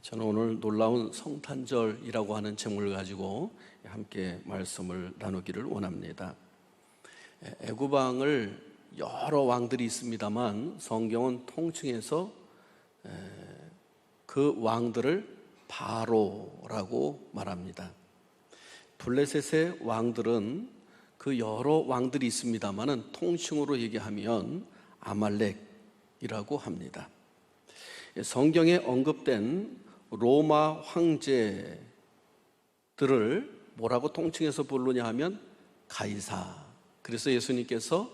저는 오늘 놀라운 성탄절이라고 하는 제목을 가지고 함께 말씀을 나누기를 원합니다. 애굽 왕을 여러 왕들이 있습니다만 성경은 통칭해서 그 왕들을 바로라고 말합니다. 블레셋의 왕들은 그 여러 왕들이 있습니다만 통칭으로 얘기하면 아말렉이라고 합니다. 성경에 언급된 로마 황제들을 뭐라고 통칭해서 부르냐 하면 가이사. 그래서 예수님께서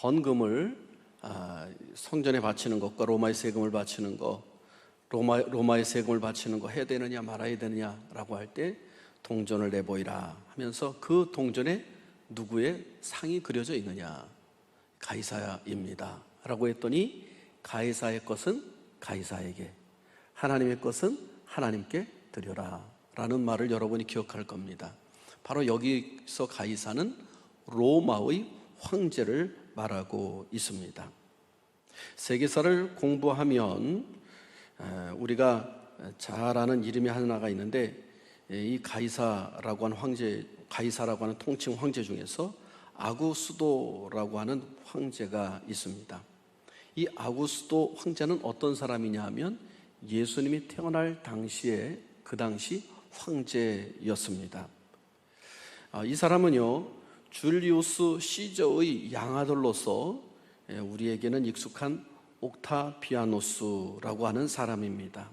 헌금을 성전에 바치는 것과 로마의 세금을 바치는 것, 로마의 세금을 바치는 거 해야 되느냐 말아야 되느냐라고 할 때 동전을 내보이라 하면서 그 동전에 누구의 상이 그려져 있느냐? 가이사입니다 라고 했더니 가이사의 것은 가이사에게, 하나님의 것은 하나님께 드려라 라는 말을 여러분이 기억할 겁니다. 바로 여기서 가이사는 로마의 황제를 말하고 있습니다. 세계사를 공부하면 우리가 잘 아는 이름이 하나가 있는데, 이 가이사라고 하는 통칭 황제 중에서 아구스도라고 하는 황제가 있습니다. 이 아구스도 황제는 어떤 사람이냐 하면 예수님이 태어날 당시에 그 당시 황제였습니다. 이 사람은요, 줄리우스 시저의 양아들로서 우리에게는 익숙한 옥타비아노스라고 하는 사람입니다.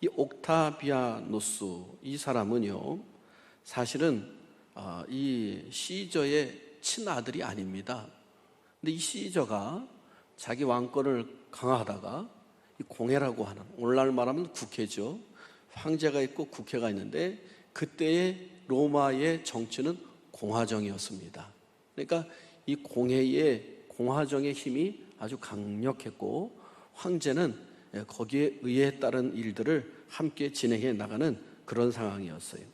이 옥타비아노스, 이 사람은요 사실은 이 시저의 친아들이 아닙니다. 근데 이 시저가 자기 왕권을 강화하다가 이 공회라고 하는, 오늘날 말하면 국회죠. 황제가 있고 국회가 있는데 그때의 로마의 정치는 공화정이었습니다. 그러니까 이 공화정의 힘이 아주 강력했고 황제는 거기에 의해 따른 일들을 함께 진행해 나가는 그런 상황이었어요.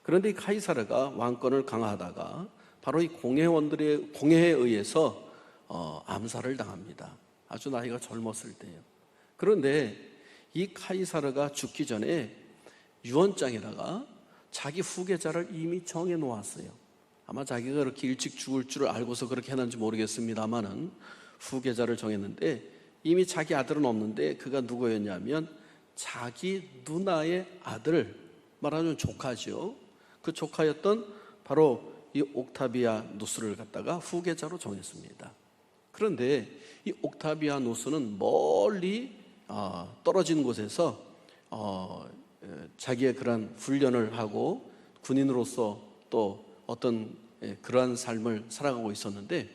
그런데 이 카이사르가 왕권을 강화하다가 바로 이 공회에 의해서 암살을 당합니다. 아주 나이가 젊었을 때예요. 그런데 이 카이사르가 죽기 전에 유언장에다가 자기 후계자를 이미 정해 놓았어요. 아마 자기가 그렇게 일찍 죽을 줄을 알고서 그렇게 해놨는지 모르겠습니다만은 후계자를 정했는데, 이미 자기 아들은 없는데 그가 누구였냐면 자기 누나의 아들, 말하자면 조카죠. 그 조카였던 바로 이 옥타비아누스를 갖다가 후계자로 정했습니다. 그런데 이 옥타비아누스는 멀리 떨어진 곳에서 자기의 그런 훈련을 하고 군인으로서 또 어떤 그러한 삶을 살아가고 있었는데,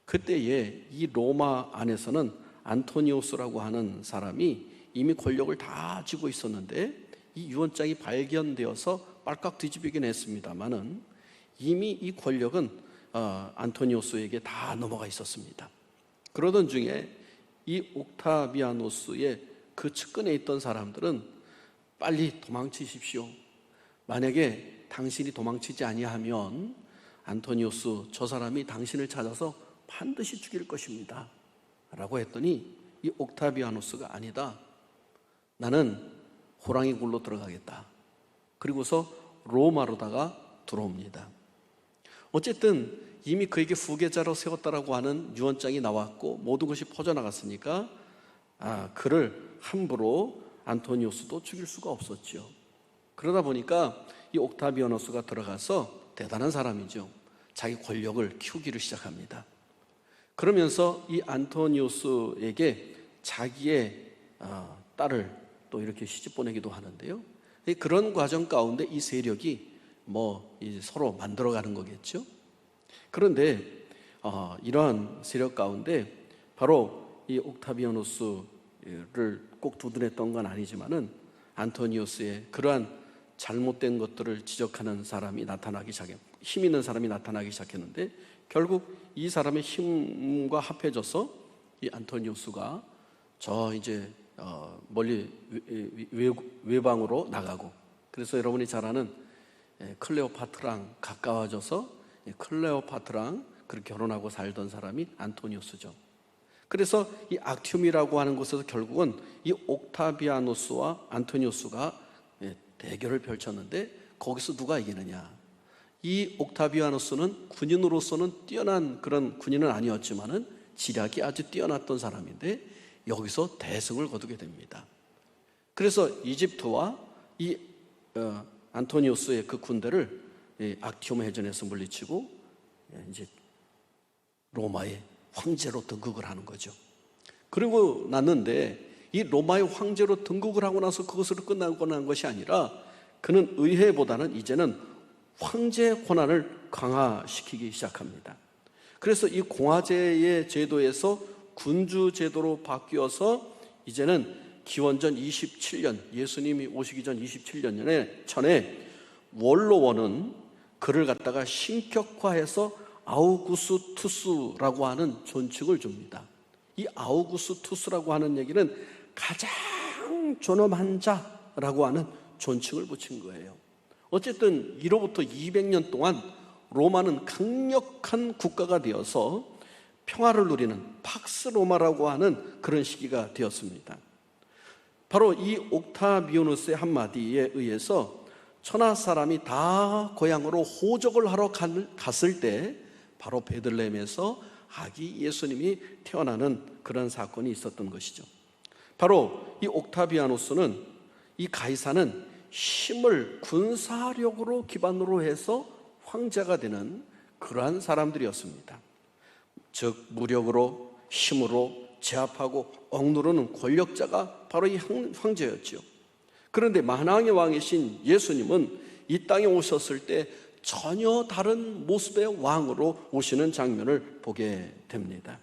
그때에 이 로마 안에서는 안토니우스라고 하는 사람이 이미 권력을 다 쥐고 있었는데, 이 유언장이 발견되어서 빨깍 뒤집히긴 했습니다만은 이미 이 권력은 안토니우스에게 다 넘어가 있었습니다. 그러던 중에 이 옥타비아노스의 그 측근에 있던 사람들은 빨리 도망치십시오. 만약에 당신이 도망치지 아니하면 안토니우스 저 사람이 당신을 찾아서 반드시 죽일 것입니다 라고 했더니 이 옥타비아노스가 아니다, 나는 호랑이 굴로 들어가겠다. 그리고서 로마로다가 들어옵니다. 어쨌든 이미 그에게 후계자로 세웠다라고 하는 유언장이 나왔고 모든 것이 퍼져나갔으니까 그를 함부로 안토니우스도 죽일 수가 없었죠. 그러다 보니까 이 옥타비아노스가 들어가서, 대단한 사람이죠, 자기 권력을 키우기를 시작합니다. 그러면서 이 안토니우스에게 자기의 딸을 또 이렇게 시집 보내기도 하는데요. 그런 과정 가운데 이 세력이 서로 만들어가는 거겠죠. 그런데 이러한 세력 가운데 바로 이 옥타비아노스를 꼭 두둔했던 건 아니지만은 안토니우스의 그러한 잘못된 것들을 지적하는 사람이 나타나기 시작했고, 힘 있는 사람이 나타나기 시작했는데, 결국 이 사람의 힘과 합해져서 이 안토니우스가 이제 멀리 외방으로 나가고, 그래서 여러분이 잘 아는 클레오파트랑 가까워져서 클레오파트랑 그렇게 결혼하고 살던 사람이 안토니우스죠. 그래서 이 악티움이라고 하는 곳에서 결국은 이 옥타비아누스와 안토니우스가 대결을 펼쳤는데 거기서 누가 이기느냐? 이 옥타비아누스는 군인으로서는 뛰어난 그런 군인은 아니었지만은 지략이 아주 뛰어났던 사람인데 여기서 대승을 거두게 됩니다. 그래서 이집트와 이 안토니우스의 그 군대를 악티움 해전에서 물리치고 이제 로마의 황제로 등극을 하는 거죠. 그리고 났는데 이 로마의 황제로 등극을 하고 나서 그것으로 끝나고 난 것이 아니라 그는 의회보다는 이제는 황제의 권한을 강화시키기 시작합니다. 그래서 이 공화제의 제도에서 군주 제도로 바뀌어서 이제는 기원전 27년, 예수님이 오시기 전 27년 전에 원로원은 그를 갖다가 신격화해서 아우구스투스라고 하는 존칭을 줍니다. 이 아우구스투스라고 하는 얘기는 가장 존엄한 자라고 하는 존칭을 붙인 거예요. 어쨌든 이로부터 200년 동안 로마는 강력한 국가가 되어서 평화를 누리는 팍스 로마라고 하는 그런 시기가 되었습니다. 바로 이 옥타비아누스의 한마디에 의해서 천하 사람이 다 고향으로 호적을 하러 갔을 때 바로 베들레헴에서 아기 예수님이 태어나는 그런 사건이 있었던 것이죠. 바로 이 옥타비아누스는, 이 가이사는 힘을 군사력으로 기반으로 해서 황제가 되는 그러한 사람들이었습니다. 즉 무력으로, 힘으로 제압하고 억누르는 권력자가 바로 이 황제였죠. 그런데 만왕의 왕이신 예수님은 이 땅에 오셨을 때 전혀 다른 모습의 왕으로 오시는 장면을 보게 됩니다.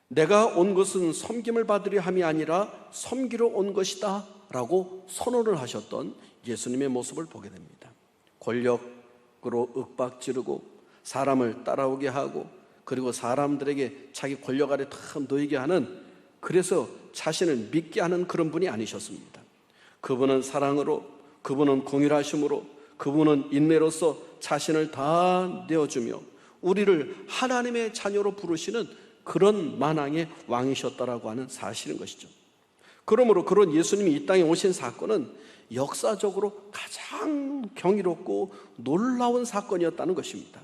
내가 온 것은 섬김을 받으려 함이 아니라 섬기러 온 것이다 라고 선언을 하셨던 예수님의 모습을 보게 됩니다. 권력으로 윽박지르고 사람을 따라오게 하고 그리고 사람들에게 자기 권력 아래 탁 놓이게 하는, 그래서 자신을 믿게 하는 그런 분이 아니셨습니다. 그분은 사랑으로, 그분은 공일하심으로, 그분은 인내로서 자신을 다 내어주며 우리를 하나님의 자녀로 부르시는 그런 만왕의 왕이셨다라고 하는 사실인 것이죠. 그러므로 그런 예수님이 이 땅에 오신 사건은 역사적으로 가장 경이롭고 놀라운 사건이었다는 것입니다.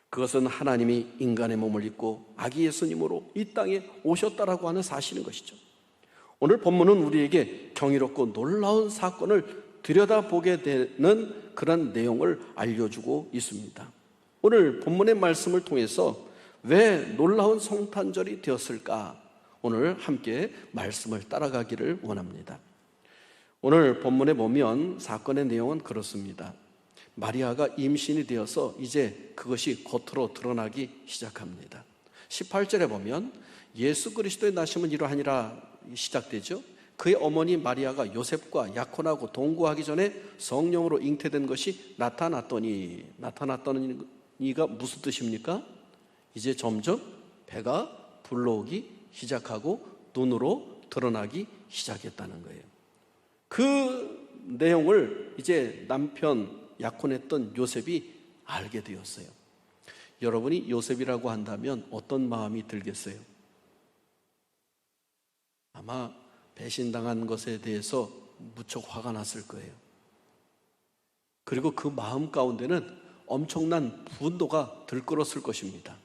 그것은 하나님이 인간의 몸을 입고 아기 예수님으로 이 땅에 오셨다라고 하는 사실인 것이죠. 오늘 본문은 우리에게 경이롭고 놀라운 사건을 들여다보게 되는 그런 내용을 알려주고 있습니다. 오늘 본문의 말씀을 통해서 왜 놀라운 성탄절이 되었을까? 오늘 함께 말씀을 따라가기를 원합니다. 오늘 본문에 보면 사건의 내용은 그렇습니다. 마리아가 임신이 되어서 이제 그것이 겉으로 드러나기 시작합니다. 18절에 보면 예수 그리스도의 나심은 이러하니라 시작되죠. 그의 어머니 마리아가 요셉과 약혼하고 동거하기 전에 성령으로 잉태된 것이 나타났더니가 무슨 뜻입니까? 이제 점점 배가 불러오기 시작하고 눈으로 드러나기 시작했다는 거예요. 그 내용을 이제 남편 약혼했던 요셉이 알게 되었어요. 여러분이 요셉이라고 한다면 어떤 마음이 들겠어요? 아마 배신당한 것에 대해서 무척 화가 났을 거예요. 그리고 그 마음 가운데는 엄청난 분노가 들끓었을 것입니다.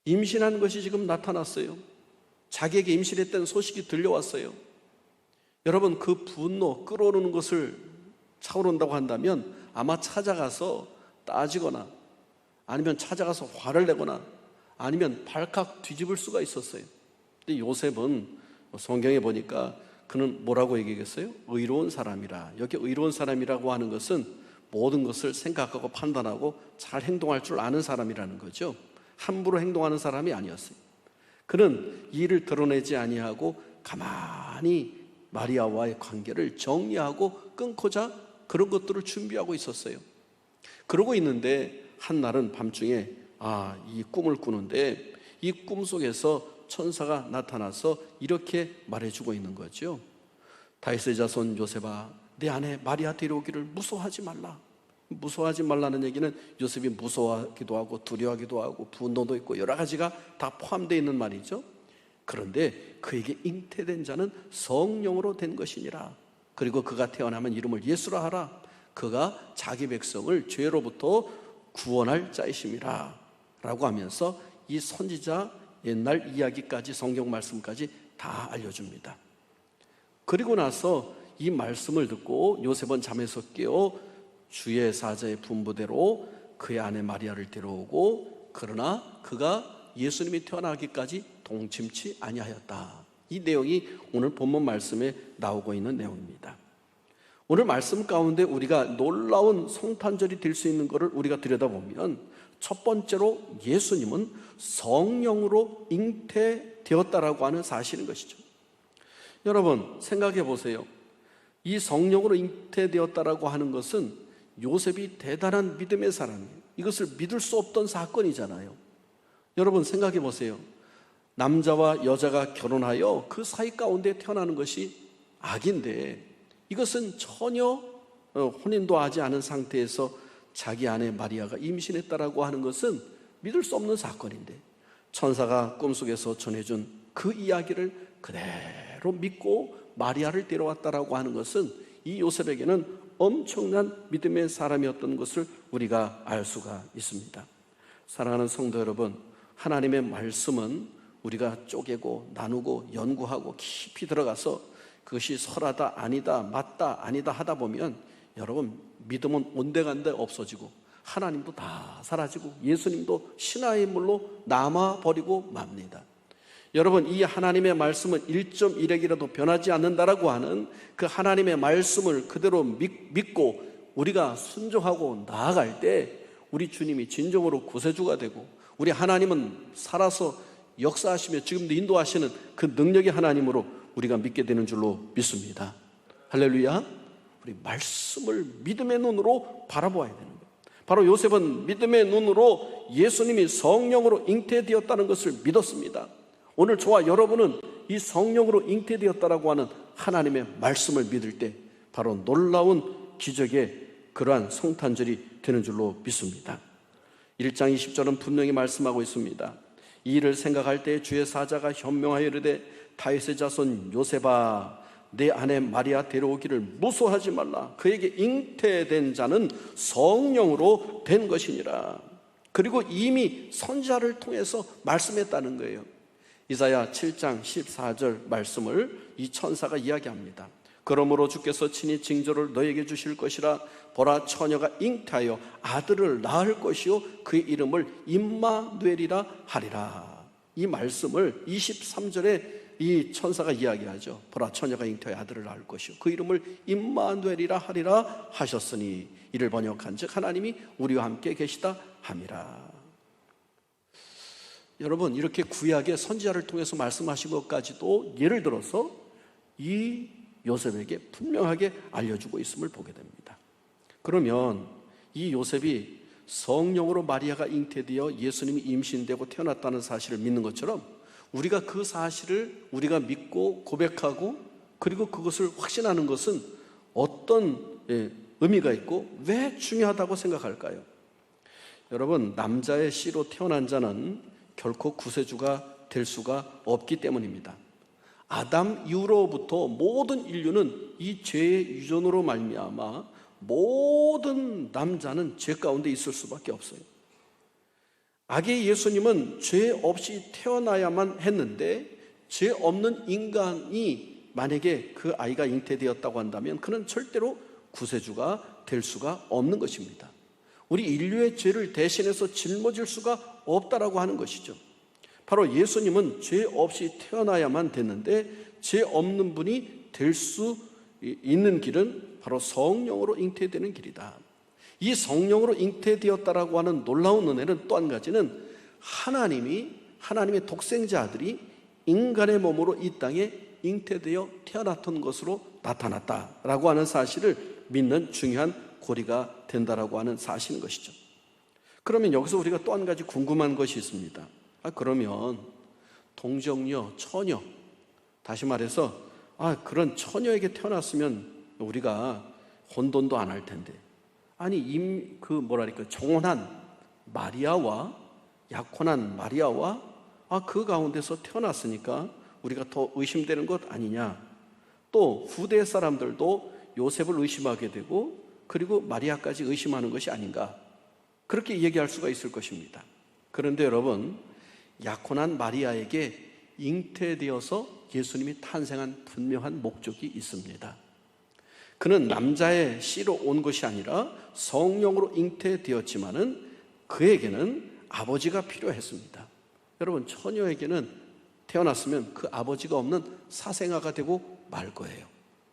임신한 것이 지금 나타났어요. 자기에게 임신했다는 소식이 들려왔어요. 여러분, 그 분노, 끌어오르는 것을 차오른다고 한다면 아마 찾아가서 따지거나 아니면 찾아가서 화를 내거나 아니면 발칵 뒤집을 수가 있었어요. 근데 요셉은 성경에 보니까 그는 뭐라고 얘기했어요? 의로운 사람이라. 여기 의로운 사람이라고 하는 것은 모든 것을 생각하고 판단하고 잘 행동할 줄 아는 사람이라는 거죠. 함부로 행동하는 사람이 아니었어요. 그는 이를 드러내지 아니하고 가만히 마리아와의 관계를 정리하고 끊고자 그런 것들을 준비하고 있었어요. 그러고 있는데 한날은 밤중에 이 꿈을 꾸는데 이 꿈 속에서 천사가 나타나서 이렇게 말해주고 있는 거죠. 다윗의 자손 요셉아, 내 아내 마리아 데려오기를 무서워하지 말라. 무서워하지 말라는 얘기는 요셉이 무서워하기도 하고 두려워하기도 하고 분노도 있고 여러 가지가 다 포함되어 있는 말이죠. 그런데 그에게 잉태된 자는 성령으로 된 것이니라. 그리고 그가 태어나면 이름을 예수라 하라. 그가 자기 백성을 죄로부터 구원할 자이심이라 라고 하면서 이 선지자 옛날 이야기까지 성경 말씀까지 다 알려줍니다. 그리고 나서 이 말씀을 듣고 요셉은 잠에서 깨어 주의 사자의 분부대로 그의 아내 마리아를 데려오고 그러나 그가 예수님이 태어나기까지 동침치 아니하였다. 이 내용이 오늘 본문 말씀에 나오고 있는 내용입니다. 오늘 말씀 가운데 우리가 놀라운 성탄절이 될 수 있는 것을 우리가 들여다보면 첫 번째로 예수님은 성령으로 잉태되었다라고 하는 사실인 것이죠. 여러분 생각해 보세요. 이 성령으로 잉태되었다라고 하는 것은 요셉이 대단한 믿음의 사람이에요. 이것을 믿을 수 없던 사건이잖아요. 여러분 생각해 보세요. 남자와 여자가 결혼하여 그 사이 가운데 태어나는 것이 악인데 이것은 전혀 혼인도 하지 않은 상태에서 자기 아내 마리아가 임신했다라고 하는 것은 믿을 수 없는 사건인데 천사가 꿈속에서 전해준 그 이야기를 그대로 믿고 마리아를 데려왔다라고 하는 것은 이 요셉에게는 엄청난 믿음의 사람이었던 것을 우리가 알 수가 있습니다. 사랑하는 성도 여러분, 하나님의 말씀은 우리가 쪼개고 나누고 연구하고 깊이 들어가서 그것이 설하다 아니다 맞다 아니다 하다 보면 여러분 믿음은 온데간데 없어지고 하나님도 다 사라지고 예수님도 신화의 인물로 남아버리고 맙니다. 여러분 이 하나님의 말씀은 1.1핵이라도 변하지 않는다라고 하는 그 하나님의 말씀을 그대로 믿고 우리가 순종하고 나아갈 때 우리 주님이 진정으로 구세주가 되고 우리 하나님은 살아서 역사하시며 지금도 인도하시는 그 능력의 하나님으로 우리가 믿게 되는 줄로 믿습니다. 할렐루야. 우리 말씀을 믿음의 눈으로 바라보아야 되는 거예요. 바로 요셉은 믿음의 눈으로 예수님이 성령으로 잉태되었다는 것을 믿었습니다. 오늘 저와 여러분은 이 성령으로 잉태되었다라고 하는 하나님의 말씀을 믿을 때 바로 놀라운 기적의 그러한 성탄절이 되는 줄로 믿습니다. 1장 20절은 분명히 말씀하고 있습니다. 이 일을 생각할 때 주의 사자가 현명하여 이르되 다윗의 자손 요셉아 내 아내 마리아 데려오기를 무서워하지 말라. 그에게 잉태된 자는 성령으로 된 것이니라. 그리고 이미 선지자를 통해서 말씀했다는 거예요. 이사야 7장 14절 말씀을 이 천사가 이야기합니다. 그러므로 주께서 친히 징조를 너에게 주실 것이라. 보라 처녀가 잉태하여 아들을 낳을 것이요 그의 이름을 임마누엘이라 하리라. 이 말씀을 23절에 이 천사가 이야기하죠. 보라 처녀가 잉태하여 아들을 낳을 것이요 그 이름을 임마누엘이라 하리라 하셨으니 이를 번역한즉 하나님이 우리와 함께 계시다 함이라. 여러분 이렇게 구약의 선지자를 통해서 말씀하신 것까지도 예를 들어서 이 요셉에게 분명하게 알려주고 있음을 보게 됩니다. 그러면 이 요셉이 성령으로 마리아가 잉태되어 예수님이 임신되고 태어났다는 사실을 믿는 것처럼 우리가 그 사실을 우리가 믿고 고백하고 그리고 그것을 확신하는 것은 어떤 의미가 있고 왜 중요하다고 생각할까요? 여러분 남자의 씨로 태어난 자는 결코 구세주가 될 수가 없기 때문입니다. 아담 이후로부터 모든 인류는 이 죄의 유전으로 말미암아 모든 남자는 죄 가운데 있을 수밖에 없어요. 악의 예수님은 죄 없이 태어나야만 했는데 죄 없는 인간이 만약에 그 아이가 잉태되었다고 한다면 그는 절대로 구세주가 될 수가 없는 것입니다. 우리 인류의 죄를 대신해서 짊어질 수가 없다라고 하는 것이죠. 바로 예수님은 죄 없이 태어나야만 됐는데 죄 없는 분이 될 수 있는 길은 바로 성령으로 잉태되는 길이다. 이 성령으로 잉태되었다라고 하는 놀라운 은혜는 또 한 가지는 하나님의 독생자 아들이 인간의 몸으로 이 땅에 잉태되어 태어났던 것으로 나타났다라고 하는 사실을 믿는 중요한 고리가 된다라고 하는 사실인 것이죠. 그러면 여기서 우리가 또 한 가지 궁금한 것이 있습니다. 그러면 동정녀, 처녀, 다시 말해서 그런 처녀에게 태어났으면 우리가 혼돈도 안 할 텐데 아니 정혼한 마리아와 약혼한 마리아와 그 가운데서 태어났으니까 우리가 더 의심되는 것 아니냐. 또 후대 사람들도 요셉을 의심하게 되고 그리고 마리아까지 의심하는 것이 아닌가, 그렇게 얘기할 수가 있을 것입니다. 그런데 여러분, 약혼한 마리아에게 잉태되어서 예수님이 탄생한 분명한 목적이 있습니다. 그는 남자의 씨로 온 것이 아니라 성령으로 잉태되었지만은 그에게는 아버지가 필요했습니다. 여러분, 처녀에게는 태어났으면 그 아버지가 없는 사생아가 되고 말 거예요.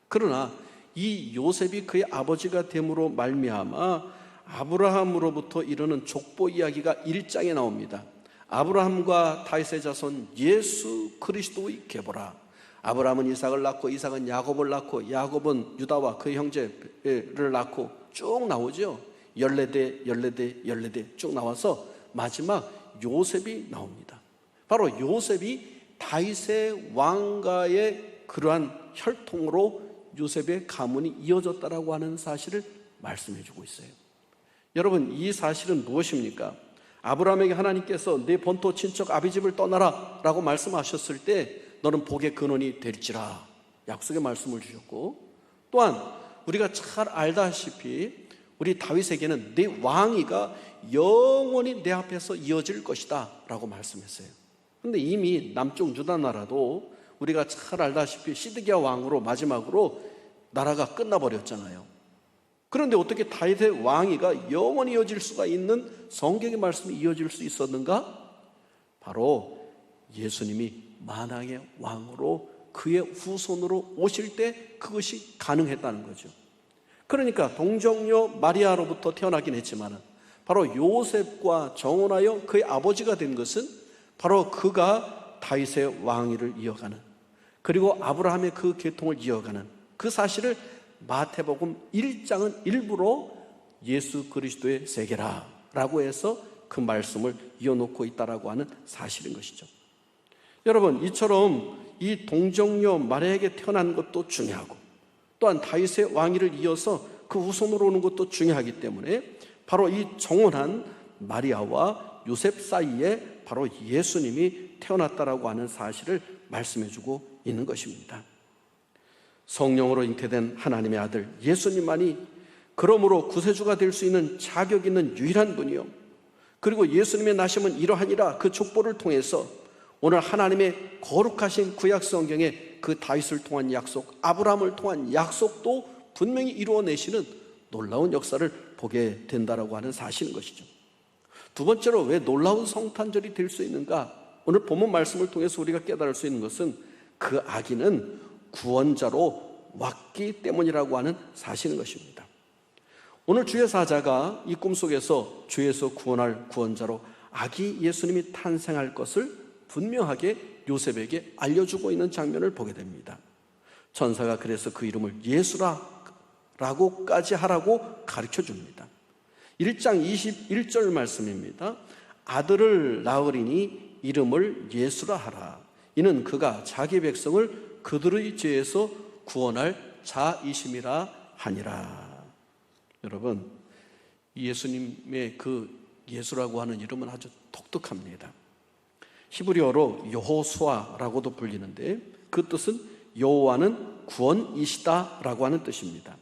그러나 이 요셉이 그의 아버지가 됨으로 말미암아 아브라함으로부터 이르는 족보 이야기가 1장에 나옵니다. 아브라함과 다윗의 자손 예수 그리스도의 계보라. 아브라함은 이삭을 낳고 이삭은 야곱을 낳고 야곱은 유다와 그 형제를 낳고 쭉 나오죠. 14대 쭉 나와서 마지막 요셉이 나옵니다. 바로 요셉이 다윗의 왕가의 그러한 혈통으로 요셉의 가문이 이어졌다라고 하는 사실을 말씀해 주고 있어요. 여러분, 이 사실은 무엇입니까? 아브라함에게 하나님께서 내 본토 친척 아비집을 떠나라 라고 말씀하셨을 때 너는 복의 근원이 될지라 약속의 말씀을 주셨고, 또한 우리가 잘 알다시피 우리 다윗에게는 내 왕위가 영원히 내 앞에서 이어질 것이다 라고 말씀했어요. 그런데 이미 남쪽 유다 나라도 우리가 잘 알다시피 시드기야 왕으로 마지막으로 나라가 끝나버렸잖아요. 그런데 어떻게 다윗의 왕위가 영원히 이어질 수가 있는 성경의 말씀이 이어질 수 있었는가? 바로 예수님이 만왕의 왕으로 그의 후손으로 오실 때 그것이 가능했다는 거죠. 그러니까 동정녀 마리아로부터 태어나긴 했지만 바로 요셉과 정혼하여 그의 아버지가 된 것은 바로 그가 다윗의 왕위를 이어가는, 그리고 아브라함의 그 계통을 이어가는 그 사실을 마태복음 1장은 일부러 예수 그리스도의 세계라 라고 해서 그 말씀을 이어놓고 있다라고 하는 사실인 것이죠. 여러분, 이처럼 이 동정녀 마리아에게 태어난 것도 중요하고 또한 다윗의 왕위를 이어서 그 후손으로 오는 것도 중요하기 때문에 바로 이 정혼한 마리아와 요셉 사이에 바로 예수님이 태어났다라고 하는 사실을 말씀해주고 있는 것입니다. 성령으로 잉태된 하나님의 아들 예수님만이 그러므로 구세주가 될 수 있는 자격 있는 유일한 분이요, 그리고 예수님의 나심은 이러하니라 그 족보를 통해서 오늘 하나님의 거룩하신 구약 성경에 그 다윗을 통한 약속, 아브라함을 통한 약속도 분명히 이루어내시는 놀라운 역사를 보게 된다라고 하는 사실인 것이죠. 두 번째로 왜 놀라운 성탄절이 될 수 있는가? 오늘 본문 말씀을 통해서 우리가 깨달을 수 있는 것은 그 아기는 구원자로 왔기 때문이라고 하는 사실인 것입니다. 오늘 주의 사자가 이 꿈속에서 주에서 구원할 구원자로 아기 예수님이 탄생할 것을 분명하게 요셉에게 알려주고 있는 장면을 보게 됩니다. 천사가 그래서 그 이름을 예수라고까지 하라고 가르쳐 줍니다. 1장 21절 말씀입니다. 아들을 낳으리니 이름을 예수라 하라. 이는 그가 자기 백성을 그들의 죄에서 구원할 자이심이라 하니라. 여러분, 예수님의 그 예수라고 하는 이름은 아주 독특합니다. 히브리어로 여호수아라고도 불리는데 그 뜻은 여호와는 구원이시다라고 하는 뜻입니다.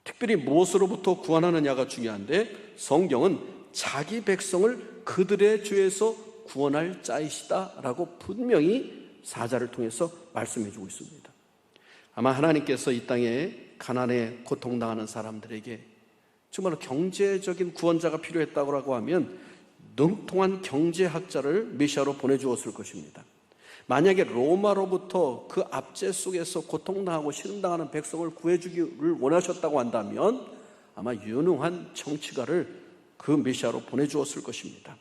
특별히 무엇으로부터 구원하느냐가 중요한데 성경은 자기 백성을 그들의 죄에서 구원할 자이시다라고 분명히 사자를 통해서 말씀해 주고 있습니다. 아마 하나님께서 이 땅에 가난에 고통당하는 사람들에게 정말 경제적인 구원자가 필요했다고 하면 능통한 경제학자를 메시아로 보내주었을 것입니다. 만약에 로마로부터 그 압제 속에서 고통당하고 신음당하는 백성을 구해주기를 원하셨다고 한다면 아마 유능한 정치가를 그 메시아로 보내주었을 것입니다.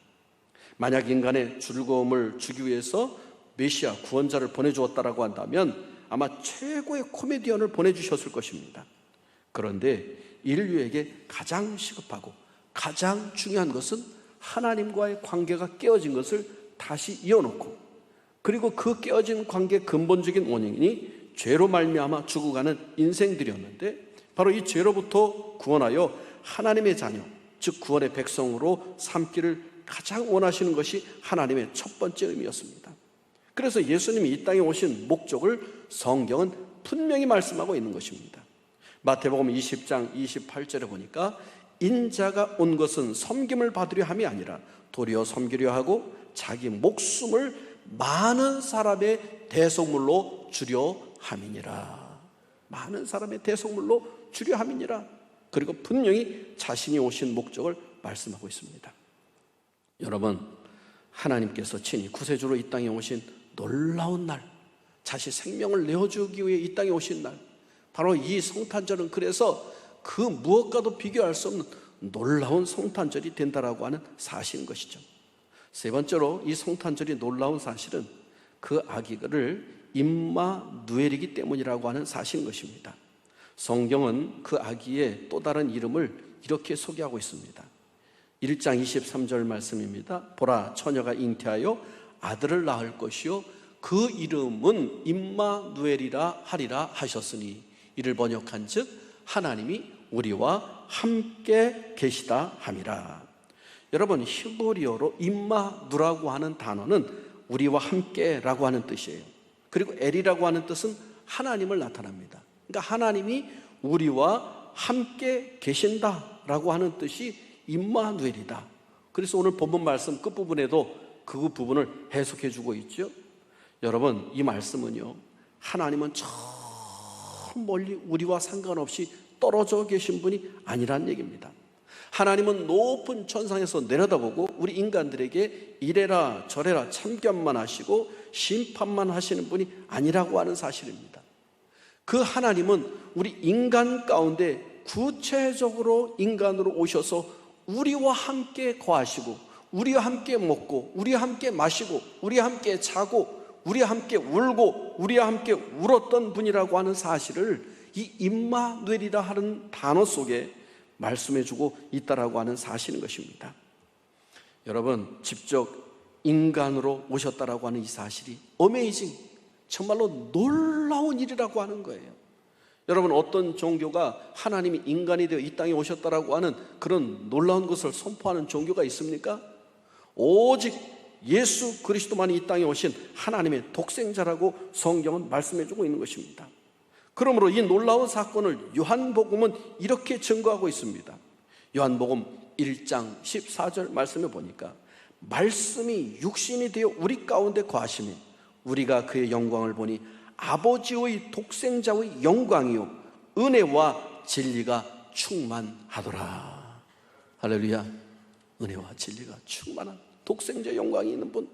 만약 인간의 즐거움을 주기 위해서 메시아 구원자를 보내주었다고 한다면 아마 최고의 코미디언을 보내주셨을 것입니다. 그런데 인류에게 가장 시급하고 가장 중요한 것은 하나님과의 관계가 깨어진 것을 다시 이어놓고, 그리고 그 깨어진 관계의 근본적인 원인이 죄로 말미암아 죽어가는 인생들이었는데 바로 이 죄로부터 구원하여 하나님의 자녀, 즉 구원의 백성으로 삼기를 가장 원하시는 것이 하나님의 첫 번째 의미였습니다. 그래서 예수님이 이 땅에 오신 목적을 성경은 분명히 말씀하고 있는 것입니다. 마태복음 20장 28절에 보니까 인자가 온 것은 섬김을 받으려 함이 아니라 도리어 섬기려 하고 자기 목숨을 많은 사람의 대속물로 주려 함이니라. 많은 사람의 대속물로 주려 함이니라. 그리고 분명히 자신이 오신 목적을 말씀하고 있습니다. 여러분, 하나님께서 친히 구세주로 이 땅에 오신 놀라운 날, 자신 생명을 내어주기 위해 이 땅에 오신 날, 바로 이 성탄절은 그래서 그 무엇과도 비교할 수 없는 놀라운 성탄절이 된다라고 하는 사실인 것이죠. 세 번째로 이 성탄절이 놀라운 사실은 그 아기를 임마누엘이기 때문이라고 하는 사실인 것입니다. 성경은 그 아기의 또 다른 이름을 이렇게 소개하고 있습니다. 1장 23절 말씀입니다. 보라, 처녀가 잉태하여 아들을 낳을 것이요 그 이름은 임마누엘이라 하리라 하셨으니, 이를 번역한즉 하나님이 우리와 함께 계시다 함이라. 여러분, 히브리어로 임마누라고 하는 단어는 우리와 함께라고 하는 뜻이에요. 그리고 엘이라고 하는 뜻은 하나님을 나타납니다. 그러니까 하나님이 우리와 함께 계신다라고 하는 뜻이 임마누엘이다. 그래서 오늘 본문 말씀 끝부분에도 그 부분을 해석해 주고 있죠. 여러분, 이 말씀은요, 하나님은 저 멀리 우리와 상관없이 떨어져 계신 분이 아니란 얘기입니다. 하나님은 높은 천상에서 내려다보고 우리 인간들에게 이래라 저래라 참견만 하시고 심판만 하시는 분이 아니라고 하는 사실입니다. 그 하나님은 우리 인간 가운데 구체적으로 인간으로 오셔서 우리와 함께 거하시고, 우리와 함께 먹고, 우리와 함께 마시고, 우리와 함께 자고, 우리와 함께 울고, 우리와 함께 울었던 분이라고 하는 사실을 이 임마누엘이라 하는 단어 속에 말씀해주고 있다라고 하는 사실인 것입니다. 여러분, 직접 인간으로 오셨다라고 하는 이 사실이 어메이징, 정말로 놀라운 일이라고 하는 거예요. 여러분, 어떤 종교가 하나님이 인간이 되어 이 땅에 오셨다라고 하는 그런 놀라운 것을 선포하는 종교가 있습니까? 오직 예수 그리스도만이 이 땅에 오신 하나님의 독생자라고 성경은 말씀해주고 있는 것입니다. 그러므로 이 놀라운 사건을 요한복음은 이렇게 증거하고 있습니다. 요한복음 1장 14절 말씀에 보니까 말씀이 육신이 되어 우리 가운데 거하시며 우리가 그의 영광을 보니 아버지의 독생자의 영광이요 은혜와 진리가 충만하더라. 할렐루야. 은혜와 진리가 충만한 독생자의 영광이 있는 분.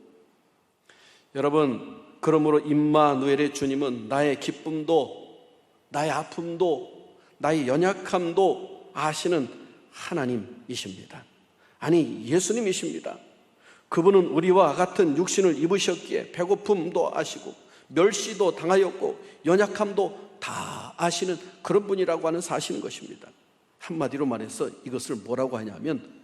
여러분, 그러므로 임마누엘의 주님은 나의 기쁨도, 나의 아픔도, 나의 연약함도 아시는 하나님이십니다. 아니, 예수님이십니다. 그분은 우리와 같은 육신을 입으셨기에 배고픔도 아시고 멸시도 당하였고 연약함도 다 아시는 그런 분이라고 하는 사실인 것입니다. 한마디로 말해서 이것을 뭐라고 하냐면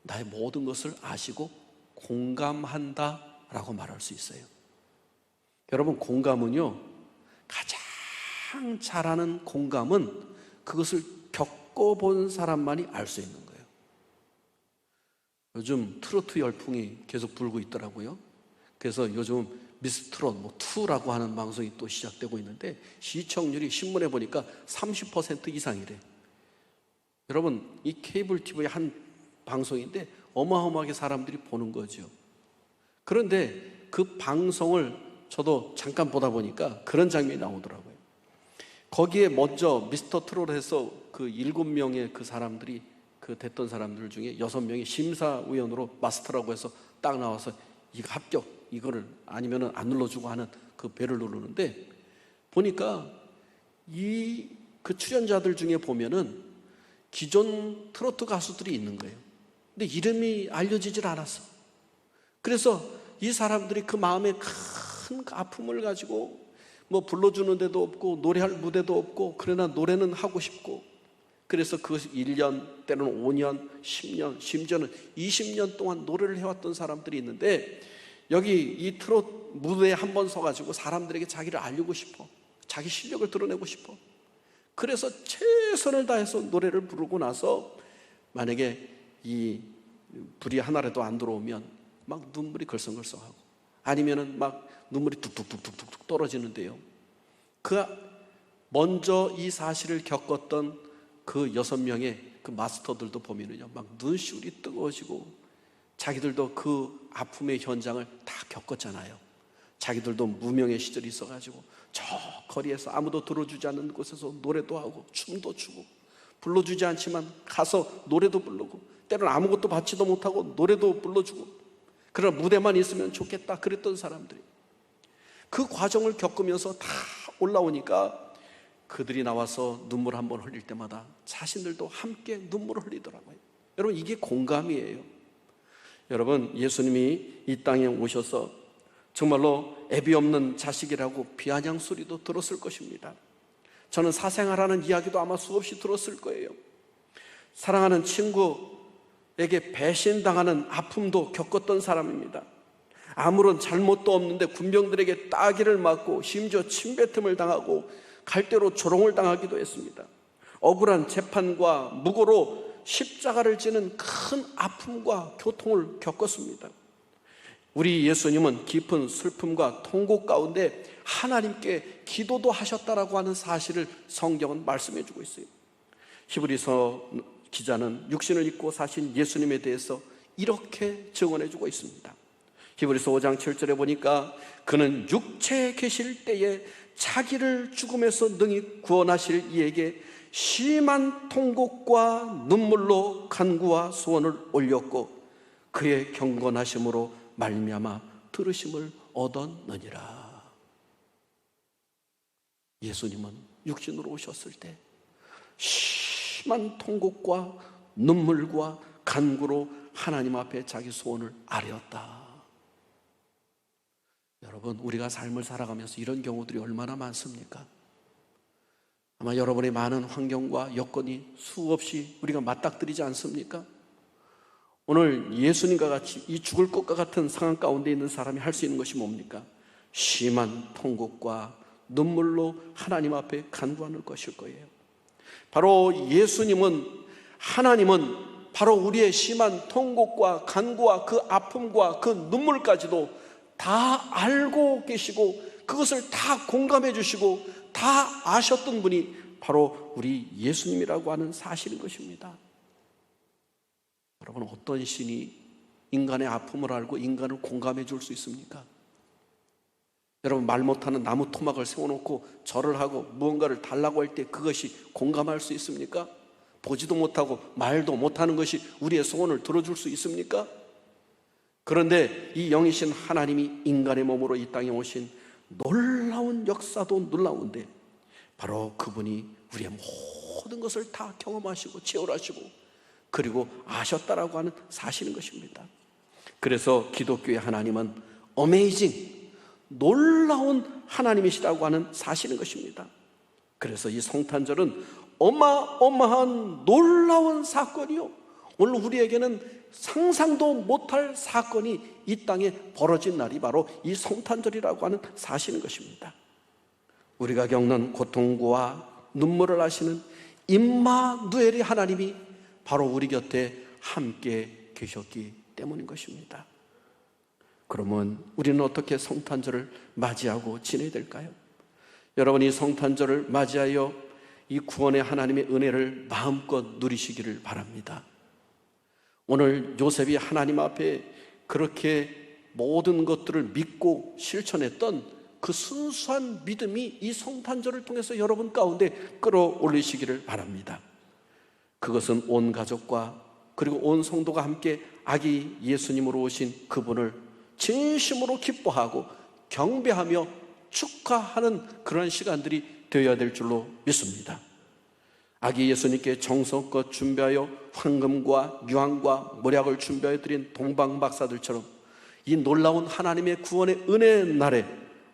나의 모든 것을 아시고 공감한다라고 말할 수 있어요. 여러분, 공감은요, 가장 잘하는 공감은 그것을 겪어본 사람만이 알 수 있는 거예요. 요즘 트로트 열풍이 계속 불고 있더라고요. 그래서 요즘 미스트롯 2라고 하는 방송이 또 시작되고 있는데 시청률이 신문에 보니까 30% 이상이래. 여러분, 이 케이블 TV의 한 방송인데 어마어마하게 사람들이 보는 거죠. 그런데 그 방송을 저도 잠깐 보다 보니까 그런 장면이 나오더라고요. 거기에 먼저 미스터 트롯에서 그 7명의 그 사람들이, 그 됐던 사람들 중에 6명이 심사위원으로 마스터라고 해서 딱 나와서 이거 합격, 이거를 아니면은 안 눌러주고 하는 그 배를 누르는데 보니까 그 출연자들 중에 보면은 기존 트로트 가수들이 있는 거예요. 근데 이름이 알려지질 않았어. 그래서 이 사람들이 그 마음에 큰 아픔을 가지고 뭐 불러주는 데도 없고 노래할 무대도 없고, 그러나 노래는 하고 싶고, 그래서 그 1년 때로는 5년, 10년, 심지어는 20년 동안 노래를 해왔던 사람들이 있는데 여기 이 트롯 무대에 한번 서가지고 사람들에게 자기를 알리고 싶어, 자기 실력을 드러내고 싶어. 그래서 최선을 다해서 노래를 부르고 나서 만약에 이 불이 하나라도 안 들어오면 막 눈물이 걸썽걸썽하고 아니면은 막 눈물이 뚝뚝뚝뚝뚝 떨어지는데요. 그 먼저 이 사실을 겪었던 그 6명의 그 마스터들도 보면은요, 막 눈시울이 뜨거워지고 자기들도 그 아픔의 현장을 다 겪었잖아요. 자기들도 무명의 시절이 있어가지고 저 거리에서 아무도 들어주지 않는 곳에서 노래도 하고 춤도 추고 불러주지 않지만 가서 노래도 부르고 때로는 아무것도 받지도 못하고 노래도 불러주고 그러나 무대만 있으면 좋겠다 그랬던 사람들이 그 과정을 겪으면서 다 올라오니까 그들이 나와서 눈물 한번 흘릴 때마다 자신들도 함께 눈물을 흘리더라고요. 여러분, 이게 공감이에요. 여러분, 예수님이 이 땅에 오셔서 정말로 애비 없는 자식이라고 비아냥 소리도 들었을 것입니다. 저는 사생활하는 이야기도 아마 수없이 들었을 거예요. 사랑하는 친구에게 배신당하는 아픔도 겪었던 사람입니다. 아무런 잘못도 없는데 군병들에게 따기를 맞고 심지어 침뱉음을 당하고 갈대로 조롱을 당하기도 했습니다. 억울한 재판과 무고로 십자가를 지는 큰 아픔과 고통을 겪었습니다. 우리 예수님은 깊은 슬픔과 통곡 가운데 하나님께 기도도 하셨다라고 하는 사실을 성경은 말씀해 주고 있어요. 히브리서 기자는 육신을 입고 사신 예수님에 대해서 이렇게 증언해 주고 있습니다. 히브리서 5장 7절에 보니까 그는 육체에 계실 때에 자기를 죽음에서 능히 구원하실 이에게 심한 통곡과 눈물로 간구와 소원을 올렸고 그의 경건하심으로 말미암아 들으심을 얻었느니라. 예수님은 육신으로 오셨을 때 심한 통곡과 눈물과 간구로 하나님 앞에 자기 소원을 아뢰었다. 여러분, 우리가 삶을 살아가면서 이런 경우들이 얼마나 많습니까? 아마 여러분의 많은 환경과 여건이 수없이 우리가 맞닥뜨리지 않습니까? 오늘 예수님과 같이 이 죽을 것과 같은 상황 가운데 있는 사람이 할 수 있는 것이 뭡니까? 심한 통곡과 눈물로 하나님 앞에 간구하는 것일 거예요. 바로 하나님은 바로 우리의 심한 통곡과 간구와 그 아픔과 그 눈물까지도 다 알고 계시고 그것을 다 공감해 주시고 다 아셨던 분이 바로 우리 예수님이라고 하는 사실인 것입니다. 여러분, 어떤 신이 인간의 아픔을 알고 인간을 공감해 줄 수 있습니까? 여러분, 말 못하는 나무 토막을 세워놓고 절을 하고 무언가를 달라고 할 때 그것이 공감할 수 있습니까? 보지도 못하고 말도 못하는 것이 우리의 소원을 들어줄 수 있습니까? 그런데 이 영이신 하나님이 인간의 몸으로 이 땅에 오신 놀라운 역사도 놀라운데 바로 그분이 우리의 모든 것을 다 경험하시고 체험하시고 그리고 아셨다라고 하는 사실인 것입니다. 그래서 기독교의 하나님은 어메이징, 놀라운 하나님이시라고 하는 사실인 것입니다. 그래서 이 성탄절은 어마어마한 놀라운 사건이요, 오늘 우리에게는 상상도 못할 사건이 이 땅에 벌어진 날이 바로 이 성탄절이라고 하는 사실인 것입니다. 우리가 겪는 고통과 눈물을 아시는 임마누엘의 하나님이 바로 우리 곁에 함께 계셨기 때문인 것입니다. 그러면 우리는 어떻게 성탄절을 맞이하고 지내야 될까요? 여러분, 이 성탄절을 맞이하여 이 구원의 하나님의 은혜를 마음껏 누리시기를 바랍니다. 오늘 요셉이 하나님 앞에 그렇게 모든 것들을 믿고 실천했던 그 순수한 믿음이 이 성탄절을 통해서 여러분 가운데 끌어올리시기를 바랍니다. 그것은 온 가족과 그리고 온 성도가 함께 아기 예수님으로 오신 그분을 진심으로 기뻐하고 경배하며 축하하는 그런 시간들이 되어야 될 줄로 믿습니다. 아기 예수님께 정성껏 준비하여 황금과 유황과 몰약을 준비하여 드린 동방 박사들처럼 이 놀라운 하나님의 구원의 은혜 날에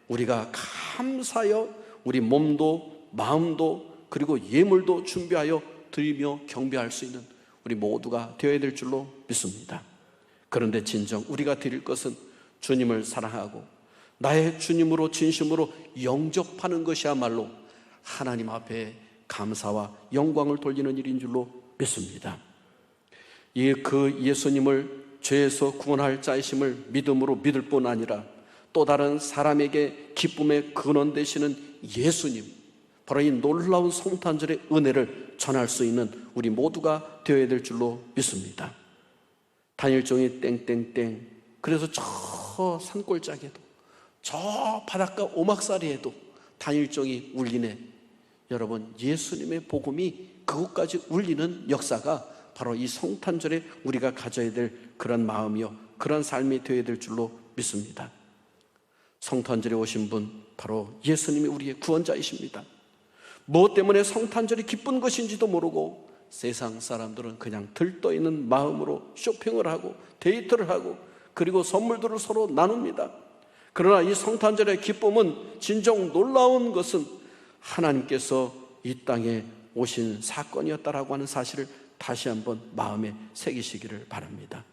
우리가 감사하여 우리 몸도 마음도 그리고 예물도 준비하여 드리며 경배할 수 있는 우리 모두가 되어야 될 줄로 믿습니다. 그런데 진정 우리가 드릴 것은 주님을 사랑하고 나의 주님으로 진심으로 영접하는 것이야말로 하나님 앞에 감사와 영광을 돌리는 일인 줄로 믿습니다. 그 예수님을 죄에서 구원할 자이심을 믿음으로 믿을 뿐 아니라 또 다른 사람에게 기쁨의 근원 되시는 예수님, 바로 이 놀라운 성탄절의 은혜를 전할 수 있는 우리 모두가 되어야 될 줄로 믿습니다. 단일종이 땡땡땡, 그래서 저 산골짜기에도 저 바닷가 오막살이에도 단일종이 울리네. 여러분, 예수님의 복음이 그곳까지 울리는 역사가 바로 이 성탄절에 우리가 가져야 될 그런 마음이요, 그런 삶이 되어야 될 줄로 믿습니다. 성탄절에 오신 분, 바로 예수님이 우리의 구원자이십니다. 무엇 때문에 성탄절이 기쁜 것인지도 모르고 세상 사람들은 그냥 들떠있는 마음으로 쇼핑을 하고 데이트를 하고 그리고 선물들을 서로 나눕니다. 그러나 이 성탄절의 기쁨은 진정 놀라운 것은 하나님께서 이 땅에 오신 사건이었다라고 하는 사실을 다시 한번 마음에 새기시기를 바랍니다.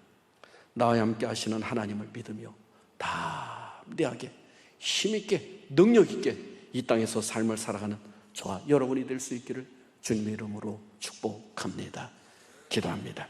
나와 함께 하시는 하나님을 믿으며 담대하게 힘있게 능력있게 이 땅에서 삶을 살아가는 저와 여러분이 될 수 있기를 주님의 이름으로 축복합니다. 기도합니다.